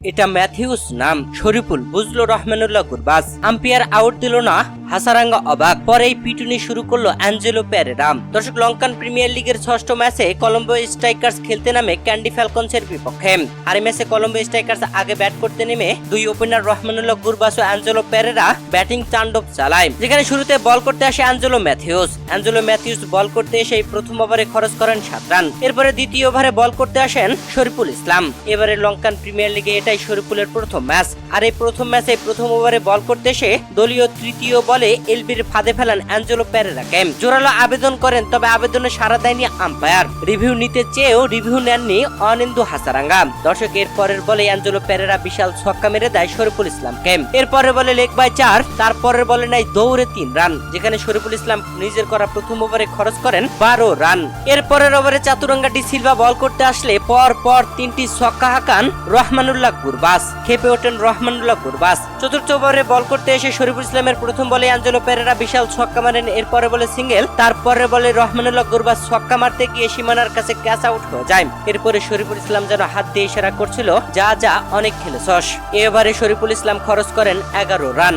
এটা ম্যাথিউস নাম, শরীফুল বুঝলো রহমানুল্লাহ গুরবাজ। আম্পায়ার আউট দিল না, হাসারাঙ্গা অবাক। পরেই পিটুনি শুরু করলো অ্যাঞ্জেলো পেরেরা। দর্শক, লঙ্কান প্রিমিয়ার লিগের 6ষ্ঠ ম্যাচে কলম্বো স্ট্রাইকার্স খেলতে নামে ক্যান্ডি ফ্যালকনসের বিপক্ষে। আর এই ম্যাচে কলম্বো স্ট্রাইকার্স আগে ব্যাট করতে নেমে দুই ওপেনার রহমানুল্লাহ গুরবাজ ও অ্যাঞ্জেলো পেরেরা ব্যাটিং তাণ্ডব চালায়। যেখানে শুরুতে বল করতে আসে অ্যাঞ্জেলো ম্যাথিউস বল করতে এসে প্রথম ওভারে খরচ করেন 7 রান। এরপরে দ্বিতীয় ওভারে বল করতে আসেন শরীফুল ইসলাম। এবারে লঙ্কান প্রিমিয়ার লিগে এটাই শরীফুলের প্রথম ম্যাচ। আর এই প্রথম ম্যাচে প্রথম ওভারে বল করতে এসে দলীয় তৃতীয় বলে এলবির ফাঁদে ফেলেন অ্যাঞ্জেলো পেরেরাকে। জোরালো আবেদন করেন, তবে আবেদনে সাড়া দেয়নি আম্পায়ার। রিভিউ নিতে চেয়েও রিভিউ নেননি অনিন্দু হাসারাঙ্গা। দর্শক, এর পরের বলে অ্যাঞ্জেলো পেরেরা বিশাল ছক্কা মেরে দেয় শরীফুল ইসলামকে। এরপরের বলে লেগ বাই 4, তারপরের বলে নাই দৌড়ে 3 রান। যেখানে শরীফুল ইসলাম নিজের করা প্রথম ওভারে খরচ করেন 12 রান। এরপরের ওভারে চাতুরাঙ্গা ডি সিলভা বল করতে আসলে পর 3টি ছক্কা হাঁকান রহমানুল্লাহ গুরবাজ। খেপে ওঠেন রহমানুল্লাহ গুরবাজ। চতুর্থ ওভারে বল করতে এসে শরীফুল ইসলামের প্রথম বলে অ্যাঞ্জেলো পেরেরা বিশাল ছক্কা মারেন। এরপরে বলে সিঙ্গেল, তারপরে বলে রহমানুল্লাহ গুরবাজ ছক্কা মারতে গিয়ে সীমানার কাছে ক্যাচ আউট হয়ে যায়। এরপরে শরীফুল ইসলাম যেন হাত দিয়ে ইশারা করছিল, যা অনেক খেলেছস। এ ওভারে শরীফুল ইসলাম খরচ করেন 11 রান।